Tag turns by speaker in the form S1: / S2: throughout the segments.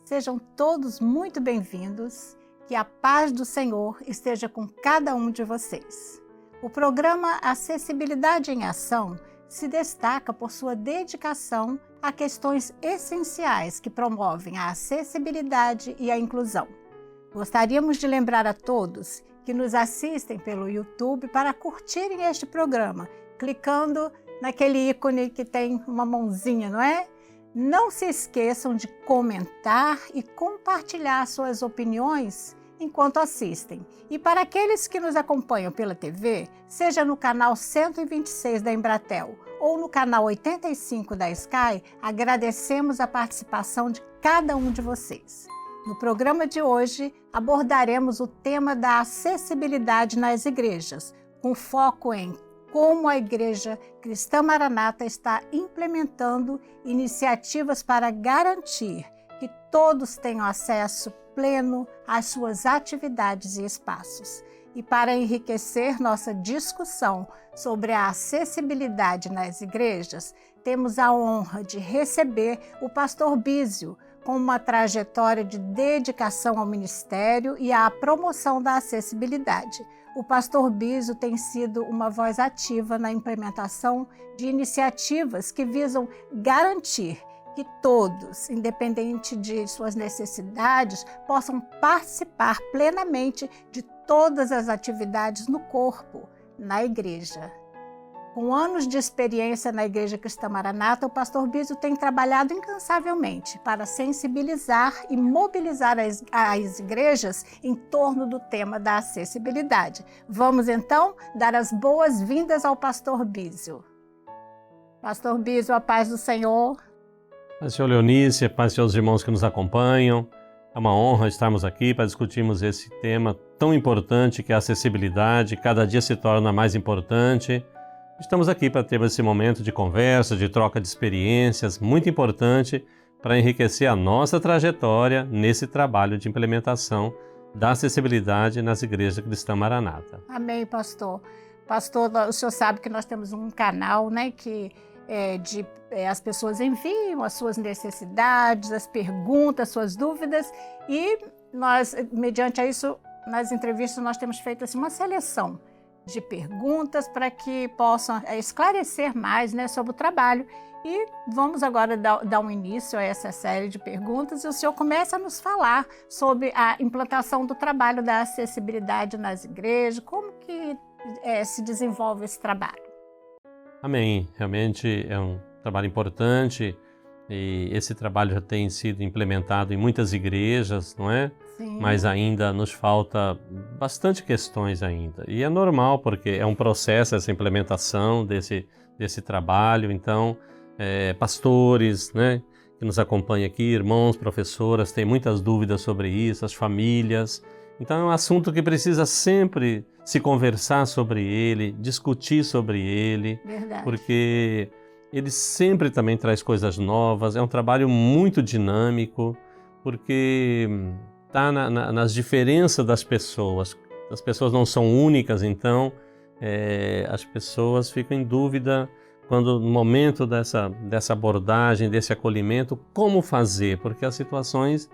S1: Sejam todos muito bem-vindos, que a paz do Senhor esteja com cada um de vocês. O programa Acessibilidade em Ação se destaca por sua dedicação a questões essenciais que promovem a acessibilidade e a inclusão. Gostaríamos de lembrar a todos que nos assistem pelo YouTube para curtirem este programa, clicando naquele ícone que tem uma mãozinha, não é? Não se esqueçam de comentar e compartilhar suas opiniões enquanto assistem. E para aqueles que nos acompanham pela TV, seja no canal 126 da Embratel ou no canal 85 da Sky, agradecemos a participação de cada um de vocês. No programa de hoje, abordaremos o tema da acessibilidade nas igrejas, com foco em como a Igreja Cristã Maranata está implementando iniciativas para garantir que todos tenham acesso pleno às suas atividades e espaços. E para enriquecer nossa discussão sobre a acessibilidade nas igrejas, temos a honra de receber o pastor Bísio, com uma trajetória de dedicação ao ministério e à promoção da acessibilidade. O pastor Bísio tem sido uma voz ativa na implementação de iniciativas que visam garantir que todos, independente de suas necessidades, possam participar plenamente de todas as atividades no corpo, na igreja. Com anos de experiência na Igreja Cristã Maranata, o pastor Bísio tem trabalhado incansavelmente para sensibilizar e mobilizar as igrejas em torno do tema da acessibilidade. Vamos então dar as boas-vindas ao pastor Bísio. Pastor Bísio, a paz do Senhor.
S2: Paz do Senhor Leonice, paz dos irmãos que nos acompanham. É uma honra estarmos aqui para discutirmos esse tema tão importante que é a acessibilidade, cada dia se torna mais importante. Estamos aqui para ter esse momento de conversa, de troca de experiências, muito importante para enriquecer a nossa trajetória nesse trabalho de implementação da acessibilidade nas igrejas cristãs Maranata.
S1: Amém, pastor. Pastor, o senhor sabe que nós temos um canal, né, que as pessoas enviam as suas necessidades, as perguntas, suas dúvidas, e nós, mediante isso, nas entrevistas nós temos feito assim, uma seleção de perguntas para que possam esclarecer mais, né, sobre o trabalho. E vamos agora dar um início a essa série de perguntas e o senhor começa a nos falar sobre a implantação do trabalho da acessibilidade nas igrejas, como que se desenvolve esse trabalho.
S2: Amém. Realmente é um trabalho importante e esse trabalho já tem sido implementado em muitas igrejas, não é? Sim. Mas ainda nos falta bastante questões ainda. E é normal, porque é um processo essa implementação desse trabalho. Então, pastores, né, que nos acompanham aqui, irmãos, professoras, têm muitas dúvidas sobre isso, as famílias. Então, é um assunto que precisa sempre se conversar sobre ele, discutir sobre ele.
S1: Verdade.
S2: Porque ele sempre também traz coisas novas. É um trabalho muito dinâmico, porque está nas diferenças das pessoas. As pessoas não são únicas, então as pessoas ficam em dúvida quando no momento dessa abordagem, desse acolhimento, como fazer, porque as situações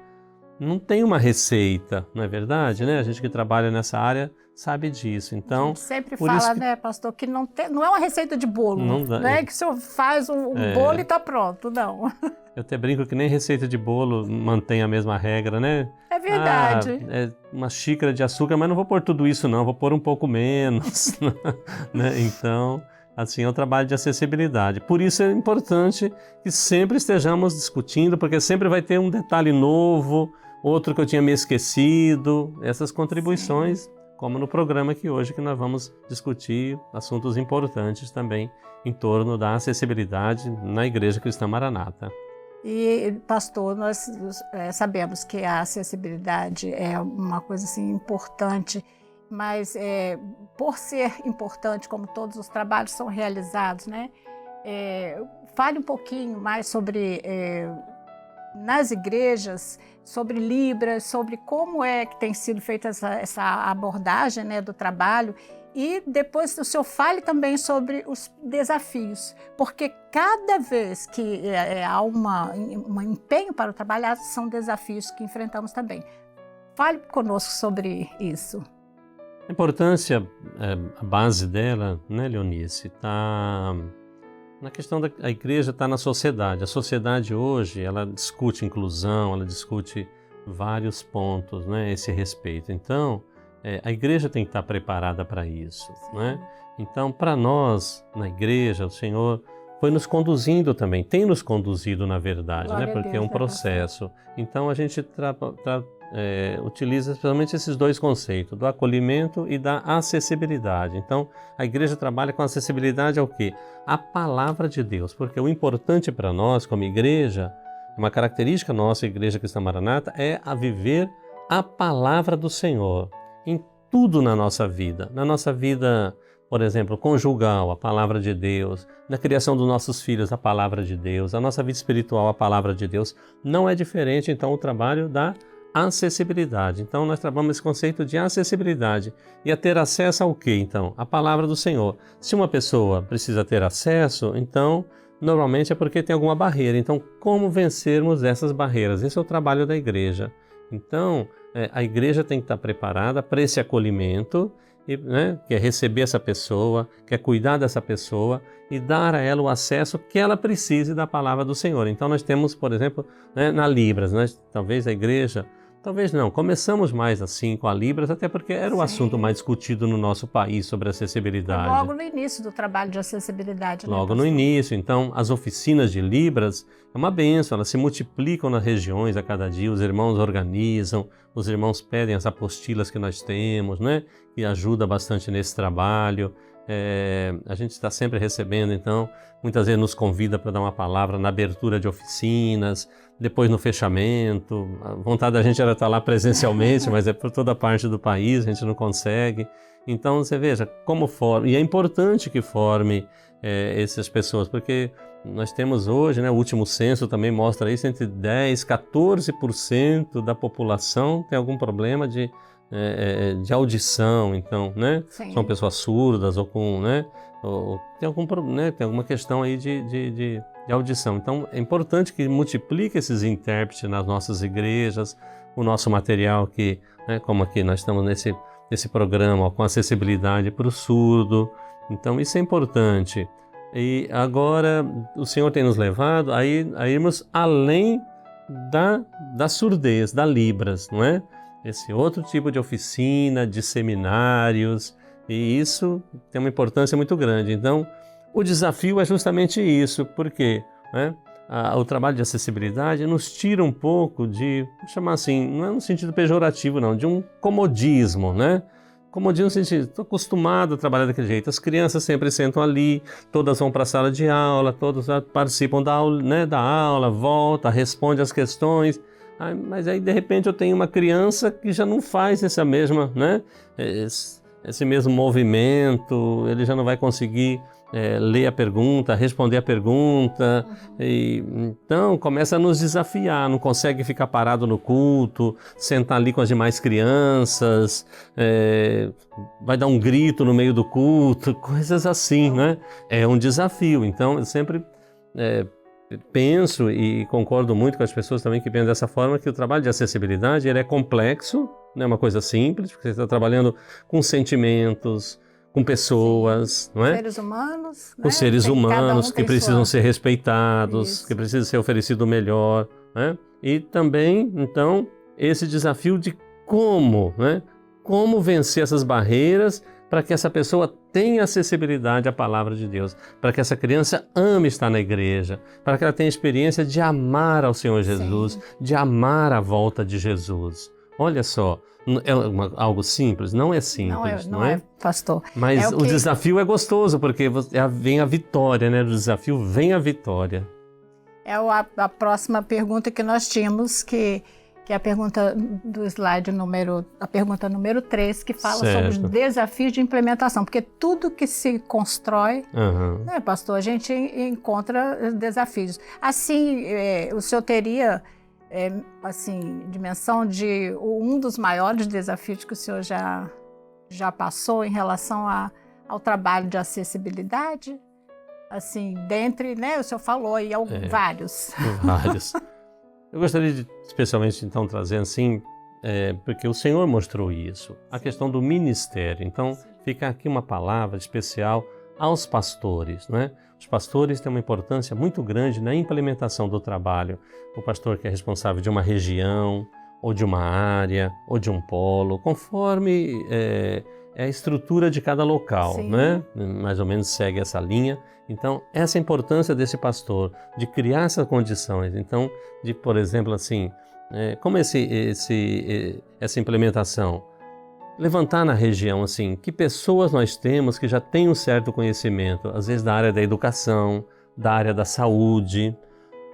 S2: não tem uma receita, não é verdade, né? A gente que trabalha nessa área sabe disso. Então,
S1: a gente sempre fala, né, pastor, que não é uma receita de bolo, não é que o senhor faz um bolo e está pronto, não.
S2: Eu até brinco que nem receita de bolo mantém a mesma regra, né?
S1: É verdade.
S2: Uma xícara de açúcar, mas não vou pôr tudo isso não, vou pôr um pouco menos, né? Então, assim, é um trabalho de acessibilidade. Por isso é importante que sempre estejamos discutindo, porque sempre vai ter um detalhe novo, outro que eu tinha me esquecido, essas contribuições, sim, como no programa aqui hoje, que nós vamos discutir assuntos importantes também em torno da acessibilidade na Igreja Cristã Maranata.
S1: E, pastor, nós sabemos que a acessibilidade é uma coisa assim, importante, mas por ser importante, como todos os trabalhos são realizados, né? Fale um pouquinho mais sobre, nas igrejas, sobre Libras, sobre como é que tem sido feita essa abordagem, né, do trabalho E depois o senhor fale também sobre os desafios, porque cada vez que há um empenho para o trabalho, são desafios que enfrentamos também. Fale conosco sobre isso.
S2: A importância, a base dela, né, Leonice, está na questão da igreja, está na sociedade. A sociedade hoje, ela discute inclusão, ela discute vários pontos, né, a esse respeito. Então, a igreja tem que estar preparada para isso, né? Então, para nós, na igreja, o Senhor foi nos conduzindo também, tem nos conduzido, na verdade, né? Porque é um processo. Então, a gente utiliza especialmente esses dois conceitos, do acolhimento e da acessibilidade. Então, a igreja trabalha com acessibilidade ao quê? A palavra de Deus, porque o importante para nós, como igreja, uma característica nossa, Igreja Cristã Maranata, é a viver a palavra do Senhor em tudo na nossa vida. Na nossa vida, por exemplo, conjugal, a palavra de Deus. Na criação dos nossos filhos, a palavra de Deus. A nossa vida espiritual, a palavra de Deus. Não é diferente, então, o trabalho da acessibilidade. Então, nós trabalhamos esse conceito de acessibilidade. E a ter acesso ao quê, então? A palavra do Senhor. Se uma pessoa precisa ter acesso, então, normalmente é porque tem alguma barreira. Então, como vencermos essas barreiras? Esse é o trabalho da igreja. Então, a igreja tem que estar preparada para esse acolhimento, né, que é receber essa pessoa, que é cuidar dessa pessoa e dar a ela o acesso que ela precise da palavra do Senhor. Então nós temos, por exemplo, né, na Libras, talvez a igreja, talvez não, começamos mais assim com a Libras, até porque era o assunto mais discutido no nosso país sobre acessibilidade.
S1: Logo no início do trabalho de acessibilidade.
S2: Logo no início. Então, as oficinas de Libras é uma bênção, elas se multiplicam nas regiões a cada dia, os irmãos organizam, os irmãos pedem as apostilas que nós temos, né? Que ajuda bastante nesse trabalho. A gente está sempre recebendo, então, muitas vezes nos convida para dar uma palavra na abertura de oficinas, depois no fechamento. A vontade da gente era estar lá presencialmente, mas é por toda parte do país, a gente não consegue. Então, você veja como forma, e é importante que forme essas pessoas, porque nós temos hoje, né, o último censo também mostra isso, entre 10% e 14% da população tem algum problema de audição, então, né?
S1: Sim.
S2: São pessoas surdas ou com, né? Ou tem alguma questão aí de audição. Então, é importante que multiplique esses intérpretes nas nossas igrejas, o nosso material que, né, como aqui nós estamos nesse programa, ó, com acessibilidade para o surdo. Então, isso é importante. E agora, o Senhor tem nos levado a irmos além da surdez, da Libras, não é? Esse outro tipo de oficina, de seminários, e isso tem uma importância muito grande. Então, o desafio é justamente isso, porque, né, o trabalho de acessibilidade nos tira um pouco de, vou chamar assim, não é no sentido pejorativo não, de um comodismo, né? Comodismo no sentido, estou acostumado a trabalhar daquele jeito, as crianças sempre sentam ali, todas vão para a sala de aula, todas participam da aula, né, volta, responde às questões. Mas aí, de repente, eu tenho uma criança que já não faz essa mesma, né, esse mesmo movimento, ele já não vai conseguir ler a pergunta, responder a pergunta, e, então começa a nos desafiar, não consegue ficar parado no culto, sentar ali com as demais crianças, vai dar um grito no meio do culto, coisas assim, né? É um desafio, então eu sempre penso e concordo muito com as pessoas também que pensam dessa forma, que o trabalho de acessibilidade ele é complexo, não é uma coisa simples, porque você está trabalhando com sentimentos, com pessoas, não é?
S1: Seres humanos,
S2: com seres humanos que precisam ser respeitados,
S1: Isso.
S2: que precisam ser oferecido o melhor, né? E também, então, esse desafio de como, né? Como vencer essas barreiras para que essa pessoa tenha acessibilidade à palavra de Deus, para que essa criança ame estar na igreja, para que ela tenha a experiência de amar ao Senhor Jesus, de amar a volta de Jesus. Olha só, é algo simples? Não é simples,
S1: não é, pastor.
S2: Mas o desafio é gostoso, porque vem a vitória, né? Do desafio vem a vitória.
S1: É a próxima pergunta que nós tínhamos, que é a pergunta do slide a pergunta número 3, que fala sobre os desafios de implementação, porque tudo que se constrói, né, pastor, a gente encontra desafios. Assim, o senhor teria, assim, dimensão de um dos maiores desafios que o senhor já já passou em relação ao trabalho de acessibilidade? Assim, dentre, né, o senhor falou aí vários.
S2: Vários. Eu gostaria de, especialmente, então, trazer assim, porque o Senhor mostrou isso, a questão do ministério. Então, fica aqui uma palavra especial aos pastores, né? Os pastores têm uma importância muito grande na implementação do trabalho. O pastor que é responsável de uma região, ou de uma área, ou de um polo, conforme a estrutura de cada local, né? Mais ou menos segue essa linha. Então, essa é a importância desse pastor, de criar essas condições. Então, de, por exemplo, assim, como essa implementação? Levantar na região, assim, que pessoas nós temos que já têm um certo conhecimento, às vezes da área da educação, da área da saúde,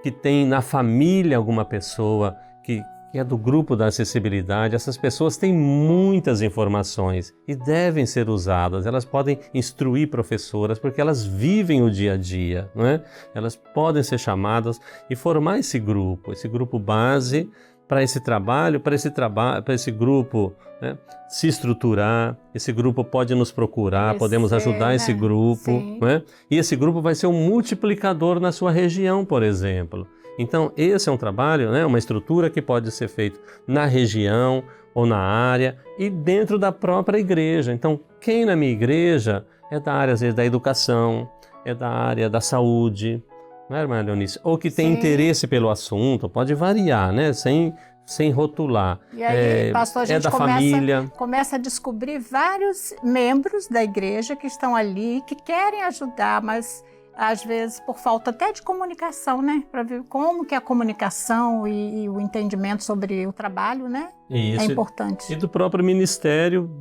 S2: que tem na família alguma pessoa que é do grupo da acessibilidade. Essas pessoas têm muitas informações e devem ser usadas. Elas podem instruir professoras porque elas vivem o dia a dia, não é? Elas podem ser chamadas e formar esse grupo base para esse trabalho, para esse grupo, né, se estruturar. Esse grupo pode nos procurar, podemos ajudar esse grupo, né? E esse grupo vai ser um multiplicador na sua região, por exemplo. Então, esse é um trabalho, né, uma estrutura que pode ser feita na região ou na área e dentro da própria igreja. Então, quem na minha igreja é da área, às vezes, da educação, é da área da saúde, não é, irmã Leonice? Ou que tem interesse pelo assunto, pode variar, né? Sem rotular.
S1: E aí, pastor, a gente
S2: da família.
S1: Começa a descobrir vários membros da igreja que estão ali, que querem ajudar, mas às vezes por falta até de comunicação, né? Para ver como que a comunicação e o entendimento sobre o trabalho, né?
S2: Isso.
S1: É importante.
S2: E do próprio ministério,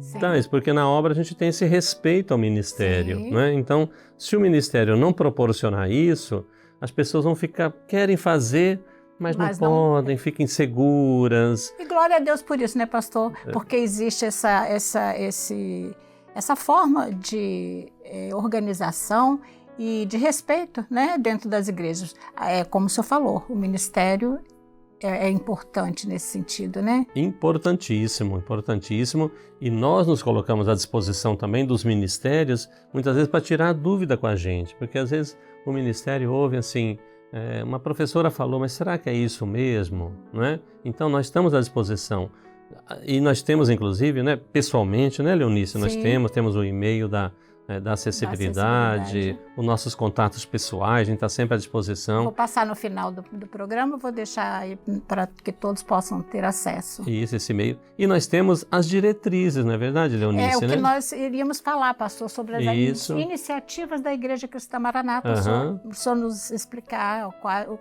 S2: porque na obra a gente tem esse respeito ao ministério, né? Então, se o ministério não proporcionar isso, as pessoas vão querem fazer, mas não podem, ficam inseguras.
S1: E glória a Deus por isso, né, pastor? Porque existe essa forma de organização e de respeito, né, dentro das igrejas. Como o senhor falou, o ministério é importante nesse sentido, né?
S2: Importantíssimo, importantíssimo. E nós nos colocamos à disposição também dos ministérios, muitas vezes para tirar a dúvida com a gente, porque às vezes o ministério ouve assim, uma professora falou, mas será que é isso mesmo? Não é? Então nós estamos à disposição. E nós temos, inclusive, né, pessoalmente, né, Leonice, nós temos o e-mail da acessibilidade, os nossos contatos pessoais, a gente está sempre à disposição.
S1: Vou passar no final do programa, vou deixar aí para que todos possam ter acesso.
S2: Isso, esse e-mail. E nós temos as diretrizes, não é verdade, Leonice?
S1: O que nós iríamos falar, pastor, sobre as iniciativas da Igreja Cristã Maranata. O senhor nos explicar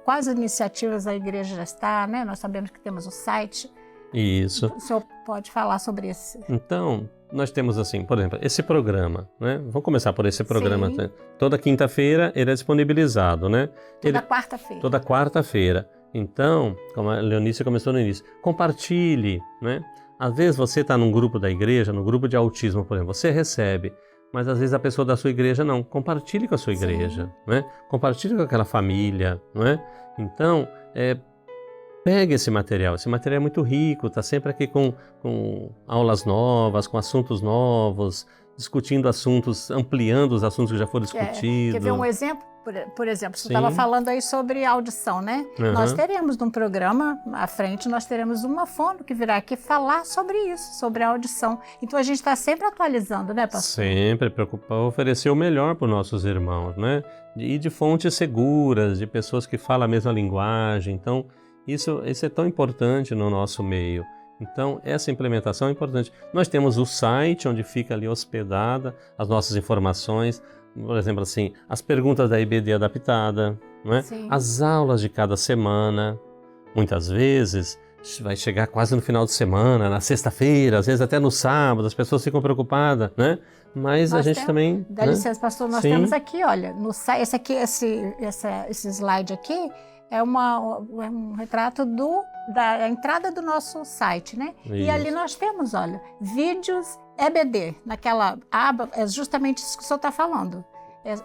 S1: quais iniciativas a igreja já está, né? Nós sabemos que temos o site.
S2: Isso.
S1: O senhor pode falar sobre isso?
S2: Então, nós temos assim, por exemplo, esse programa, né? Vamos começar por esse programa. Né? Toda quinta-feira ele é disponibilizado, né?
S1: Toda quarta-feira.
S2: Toda quarta-feira. Então, como a Leonice começou no início, compartilhe, né? Às vezes você está num grupo da igreja, no grupo de autismo, por exemplo, você recebe, mas às vezes a pessoa da sua igreja não. Compartilhe com a sua igreja, né? Compartilhe com aquela família, não é? Então, pegue esse material é muito rico, está sempre aqui com aulas novas, com assuntos novos, discutindo assuntos, ampliando os assuntos que já foram discutidos.
S1: Quer ver um exemplo? Por exemplo, você estava falando aí sobre audição, né? Nós teremos num programa à frente, nós teremos uma fono que virá aqui falar sobre isso, sobre a audição. Então a gente está sempre atualizando, né, pastor?
S2: Sempre, preocupar, oferecer o melhor para os nossos irmãos, né? E de fontes seguras, de pessoas que falam a mesma linguagem. Então, isso é tão importante no nosso meio. Então, essa implementação é importante. Nós temos o site onde fica ali hospedada as nossas informações, por exemplo, assim, as perguntas da IBD adaptada, não é? As aulas de cada semana. Muitas vezes vai chegar quase no final de semana, na sexta-feira, às vezes até no sábado, as pessoas ficam preocupadas, né? Mas a gente também...
S1: Dá licença, pastor, nós temos aqui, olha, no site, esse slide aqui, é um retrato da entrada do nosso site, né? Isso. E ali nós temos, olha, vídeos EBD, naquela aba, é justamente isso que o senhor está falando.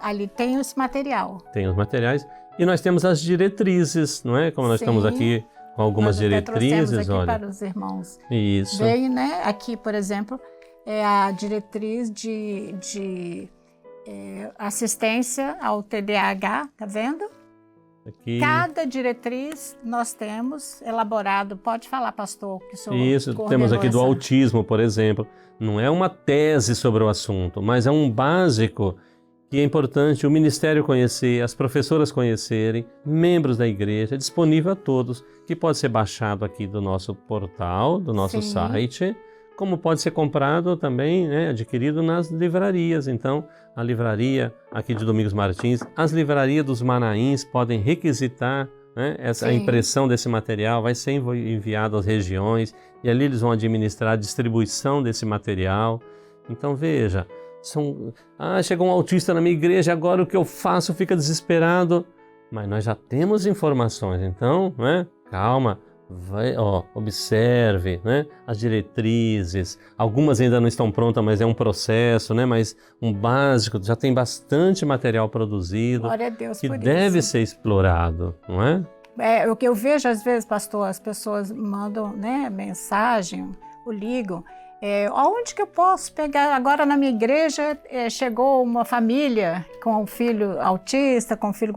S1: Ali tem esse material. Tem os materiais.
S2: E nós temos as diretrizes, não é? Como nós estamos aqui com algumas diretrizes,
S1: aqui
S2: olha.
S1: Para os irmãos.
S2: Isso.
S1: Veio, né? Aqui, por exemplo, é a diretriz de assistência ao TDAH, tá vendo?
S2: Aqui.
S1: Cada diretriz nós temos elaborado. Pode falar, pastor, que o senhor
S2: Isso, temos aqui do autismo, por exemplo. Não é uma tese sobre o assunto, mas é um básico que é importante o ministério conhecer, as professoras conhecerem, membros da igreja, é disponível a todos, que pode ser baixado aqui do nosso portal, do nosso site, como pode ser comprado também, né, adquirido nas livrarias. Então, a livraria aqui de Domingos Martins, as livrarias dos Manaíns podem requisitar, né, a impressão desse material, vai ser enviado às regiões e ali eles vão administrar a distribuição desse material. Então, veja, chegou um autista na minha igreja, agora o que eu faço? Fica desesperado. Mas nós já temos informações, então, né, calma. Observe, né, as diretrizes, algumas ainda não estão prontas, mas é um processo, né, mas um básico, já tem bastante material produzido.
S1: Glória a Deus
S2: que
S1: por
S2: deve
S1: isso.
S2: ser explorado, não é?
S1: O que eu vejo às vezes, pastor, as pessoas mandam, né, mensagem, ou ligam, onde que eu posso pegar? Agora na minha igreja chegou uma família com um filho autista, com um filho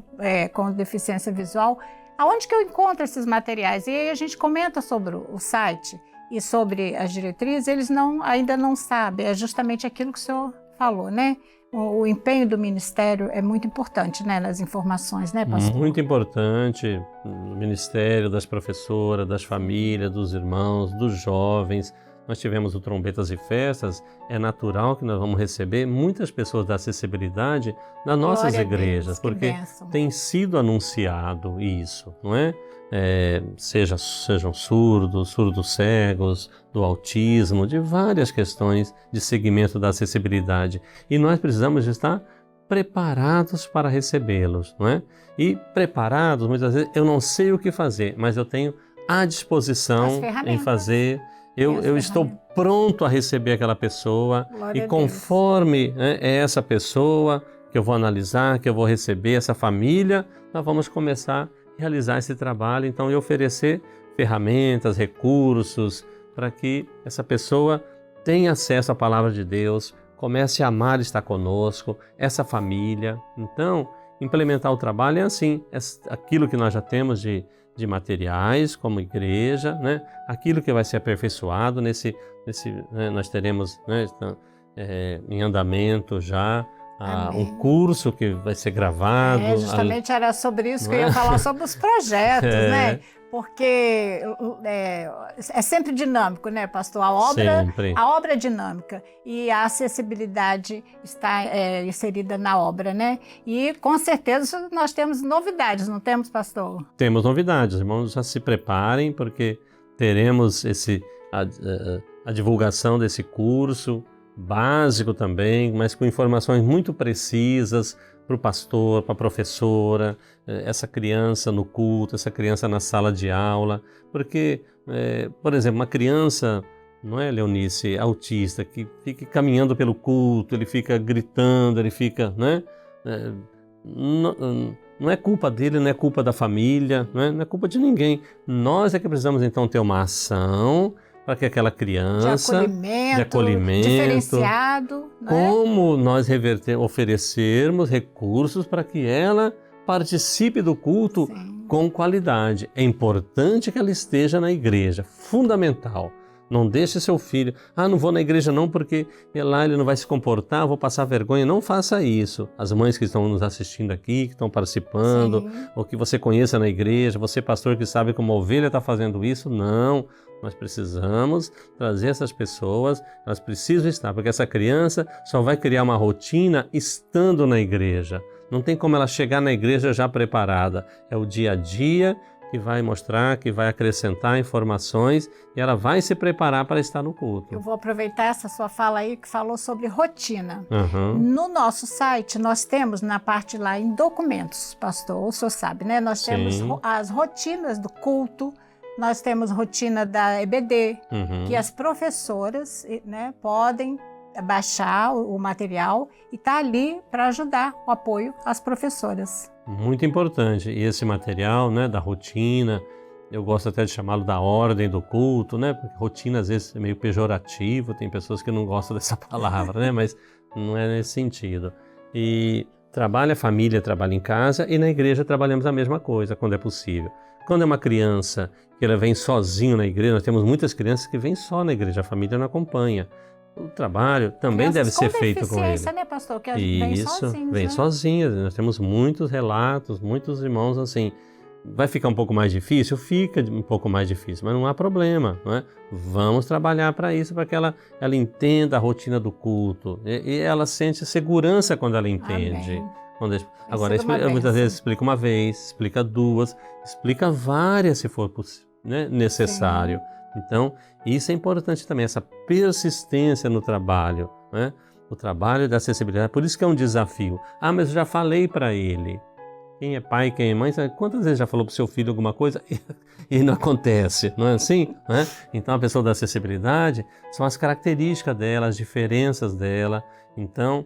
S1: com deficiência visual. Aonde que eu encontro esses materiais? E aí a gente comenta sobre o site e sobre as diretrizes, eles ainda não sabem. É justamente aquilo que o senhor falou, né? O empenho do ministério é muito importante, né, nas informações, né, pastor?
S2: Muito importante, o ministério, das professoras, das famílias, dos irmãos, dos jovens. Nós tivemos o Trombetas e Festas, é natural que nós vamos receber muitas pessoas da acessibilidade nas nossas igrejas, porque tem sido anunciado isso, não é? Sejam surdos cegos, do autismo, de várias questões de segmento da acessibilidade. E nós precisamos estar preparados para recebê-los, não é? E preparados, muitas vezes, eu não sei o que fazer, mas eu tenho à disposição em fazer. Eu estou pronto a receber aquela pessoa. Glória e conforme é essa pessoa que eu vou analisar, que eu vou receber, essa família, nós vamos começar a realizar esse trabalho. Então, eu oferecer ferramentas, recursos, para que essa pessoa tenha acesso à palavra de Deus, comece a amar estar conosco, essa família. Então, implementar o trabalho é assim, aquilo que nós já temos de materiais como igreja, né? Aquilo que vai ser aperfeiçoado né? Nós teremos em andamento já um curso que vai ser gravado.
S1: Justamente era sobre isso que eu ia falar, sobre os projetos, né? Porque é sempre dinâmico, né, pastor? A obra é dinâmica e a acessibilidade está inserida na obra, né? E com certeza nós temos novidades, não temos, pastor?
S2: Temos novidades, irmãos, já se preparem porque teremos a divulgação desse curso básico também, mas com informações muito precisas para o pastor, para a professora, essa criança no culto, essa criança na sala de aula, porque, por exemplo, uma criança, não é, Leonice, autista, que fica caminhando pelo culto, ele fica gritando, ele fica, né? Não é culpa dele, não é culpa da família, não é culpa de ninguém. Nós é que precisamos então ter uma ação para que aquela criança
S1: de acolhimento diferenciado,
S2: como nós oferecermos recursos para que ela participe do culto com qualidade. É importante que ela esteja na igreja, fundamental. Não deixe seu filho, não vou na igreja não porque lá ele não vai se comportar, vou passar vergonha. Não faça isso. As mães que estão nos assistindo aqui, que estão participando, ou que você conheça na igreja, você pastor que sabe como a ovelha está fazendo isso, não. Nós precisamos trazer essas pessoas, elas precisam estar, porque essa criança só vai criar uma rotina estando na igreja. Não tem como ela chegar na igreja já preparada. É o dia a dia que vai mostrar, que vai acrescentar informações e ela vai se preparar para estar no culto.
S1: Eu vou aproveitar essa sua fala aí que falou sobre rotina. No nosso site nós temos na parte lá em documentos, pastor, o senhor sabe, né? Nós temos as rotinas do culto, nós temos rotina da EBD, que as professoras, né, podem baixar o material e está ali para ajudar o apoio às professoras.
S2: Muito importante. E esse material, né, da rotina, eu gosto até de chamá-lo da ordem do culto, né? Porque rotina às vezes é meio pejorativo, tem pessoas que não gostam dessa palavra, né? Mas não é nesse sentido. E trabalha a família, trabalha em casa, e na igreja trabalhamos a mesma coisa, quando é possível. Quando é uma criança que ela vem sozinho na igreja, nós temos muitas crianças que vêm só na igreja, a família não acompanha. O trabalho também deve ser feito com ele.
S1: Né, pastor? Que
S2: Isso, vem sozinhas. Nós temos muitos relatos, muitos irmãos assim. Vai ficar um pouco mais difícil? Fica um pouco mais difícil, mas não há problema, não é? Vamos trabalhar para isso, para que ela entenda a rotina do culto. E ela sente segurança quando ela entende. Agora, muitas vezes explica uma vez, explica duas, explica várias se for necessário. Sim. Então, isso é importante também, essa persistência no trabalho, né? O trabalho da acessibilidade, por isso que é um desafio. Ah, mas eu já falei para ele. Quem é pai, quem é mãe, quantas vezes já falou para o seu filho alguma coisa e não acontece, não é assim? Né? Então, a pessoa da acessibilidade são as características dela, as diferenças dela. Então,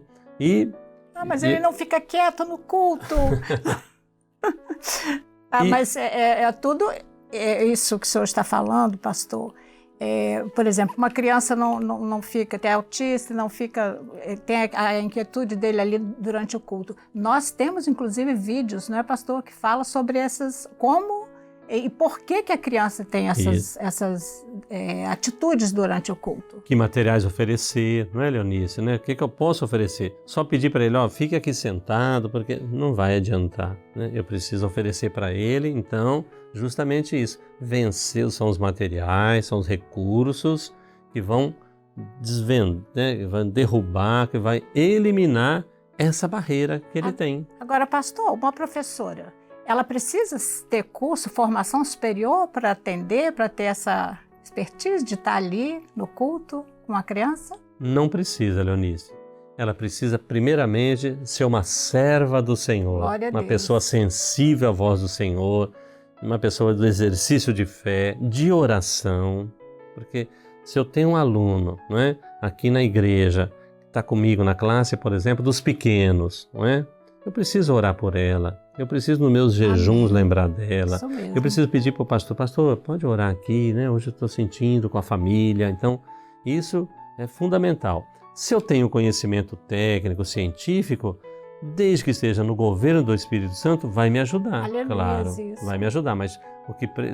S1: mas ele não fica quieto no culto. Mas tudo isso que o senhor está falando, pastor. Por exemplo, uma criança não fica, tem autista, não fica, tem a inquietude dele ali durante o culto. Nós temos, inclusive, vídeos, não é, pastor, que fala sobre como e por que a criança tem essas atitudes durante o culto.
S2: Que materiais oferecer, não é, Leonice? Né? O que eu posso oferecer? Só pedir para ele, fique aqui sentado, porque não vai adiantar. Né? Eu preciso oferecer para ele, então, justamente isso. Vencer são os materiais, são os recursos que vão desvendar, né? Que vão derrubar, que vai eliminar essa barreira que ele tem.
S1: Agora, pastor, uma professora, ela precisa ter curso, formação superior para atender, para ter essa expertise de estar ali no culto com a criança?
S2: Não precisa, Leonice. Ela precisa, primeiramente, ser uma serva do Senhor, uma pessoa sensível à voz do Senhor, uma pessoa do exercício de fé, de oração. Porque se eu tenho um aluno, não é, aqui na igreja, que está comigo na classe, por exemplo, dos pequenos, não é? Eu preciso orar por ela, eu preciso nos meus jejuns lembrar dela, eu preciso pedir para o pastor, pode orar aqui, né? Hoje eu estou sentindo com a família, então isso é fundamental. Se eu tenho conhecimento técnico, científico, desde que esteja no governo do Espírito Santo, vai me ajudar, claro, vai me ajudar, mas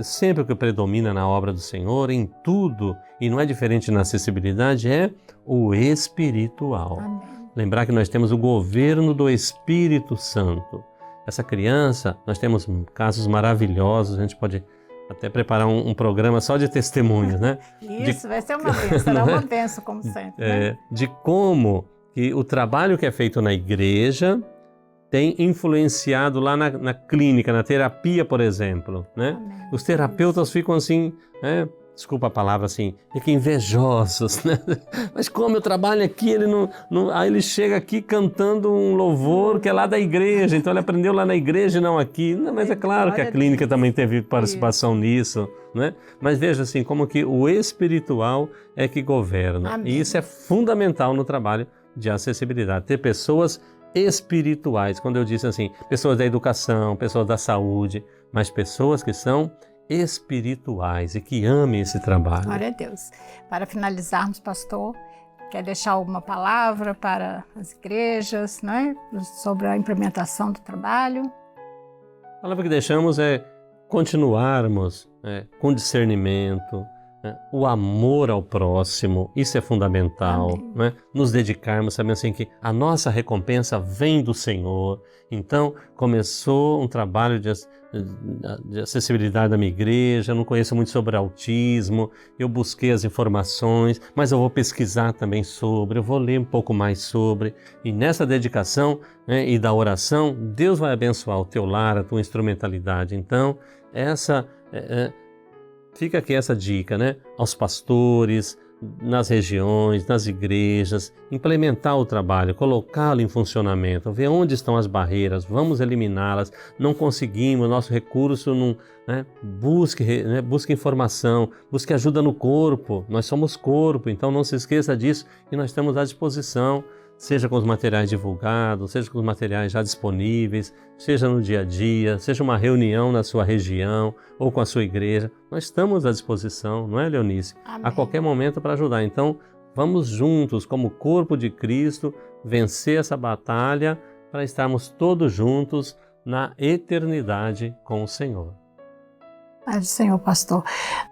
S2: sempre o que predomina na obra do Senhor, em tudo, e não é diferente na acessibilidade, é o espiritual.
S1: Amém.
S2: Lembrar que nós temos o governo do Espírito Santo. Essa criança, nós temos casos maravilhosos, a gente pode até preparar um programa só de testemunhos, né?
S1: Isso, vai ser uma bênção, será uma bênção, como sempre. Né?
S2: De como que o trabalho que é feito na igreja tem influenciado lá na clínica, na terapia, por exemplo. Né? Os terapeutas ficam assim, desculpa a palavra assim, ficam invejosos, né? Mas como eu trabalho aqui, aí ele chega aqui cantando um louvor que é lá da igreja, então ele aprendeu lá na igreja e não aqui. Não, mas é claro que a clínica também teve participação nisso, né? Mas veja assim, como que o espiritual é que governa. Amém. E isso é fundamental no trabalho de acessibilidade, ter pessoas espirituais, quando eu disse assim, pessoas da educação, pessoas da saúde, mas pessoas que são espirituais e que amem esse trabalho.
S1: Glória a Deus. Para finalizarmos, pastor, quer deixar alguma palavra para as igrejas, né, sobre a implementação do trabalho?
S2: A palavra que deixamos é continuarmos com discernimento, o amor ao próximo, isso é fundamental, né? Nos dedicarmos, sabendo assim que a nossa recompensa vem do Senhor. Então, começou um trabalho de acessibilidade da minha igreja, eu não conheço muito sobre autismo, eu busquei as informações, mas eu vou pesquisar também sobre, eu vou ler um pouco mais sobre, e nessa dedicação e da oração, Deus vai abençoar o teu lar, a tua instrumentalidade. Então, fica aqui essa dica, né? Aos pastores, nas regiões, nas igrejas, implementar o trabalho, colocá-lo em funcionamento, ver onde estão as barreiras, vamos eliminá-las, não conseguimos, nosso recurso não... Busque informação, busque ajuda no corpo, nós somos corpo, então não se esqueça disso e nós estamos à disposição seja com os materiais divulgados, seja com os materiais já disponíveis, seja no dia a dia, seja uma reunião na sua região ou com a sua igreja. Nós estamos à disposição, não é, Leonice?
S1: Amém.
S2: A qualquer momento para ajudar. Então, vamos juntos, como corpo de Cristo, vencer essa batalha para estarmos todos juntos na eternidade com o Senhor.
S1: Paz do Senhor, pastor.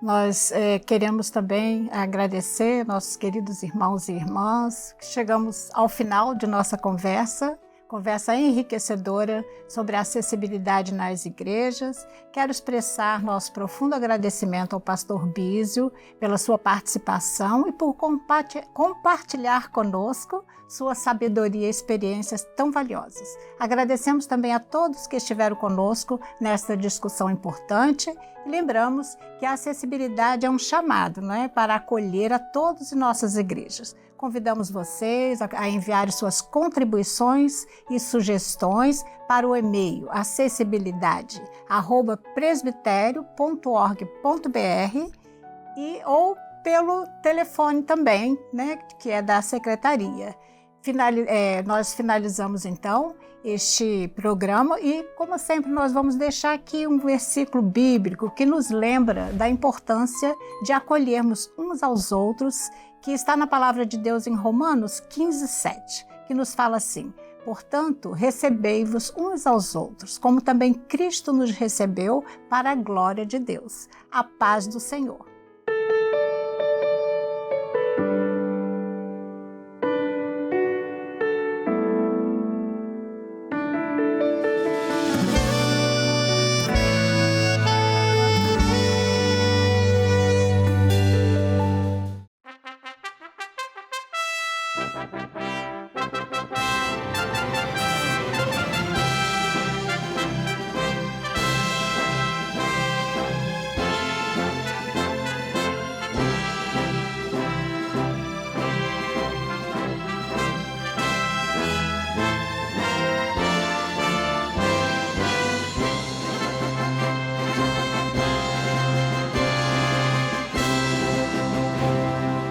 S1: Nós queremos também agradecer nossos queridos irmãos e irmãs. Chegamos ao final de nossa conversa enriquecedora sobre a acessibilidade nas igrejas. Quero expressar nosso profundo agradecimento ao pastor Bísio pela sua participação e por compartilhar conosco sua sabedoria e experiências tão valiosas. Agradecemos também a todos que estiveram conosco nesta discussão importante e lembramos que a acessibilidade é um chamado, para acolher a todos em nossas igrejas. Convidamos vocês a enviar suas contribuições e sugestões para o e-mail acessibilidade@presbiterio.org.br ou pelo telefone também, que é da secretaria. Nós finalizamos então este programa e, como sempre, nós vamos deixar aqui um versículo bíblico que nos lembra da importância de acolhermos uns aos outros, que está na palavra de Deus em Romanos 15:7, que nos fala assim: portanto, recebei-vos uns aos outros, como também Cristo nos recebeu para a glória de Deus. A paz do Senhor.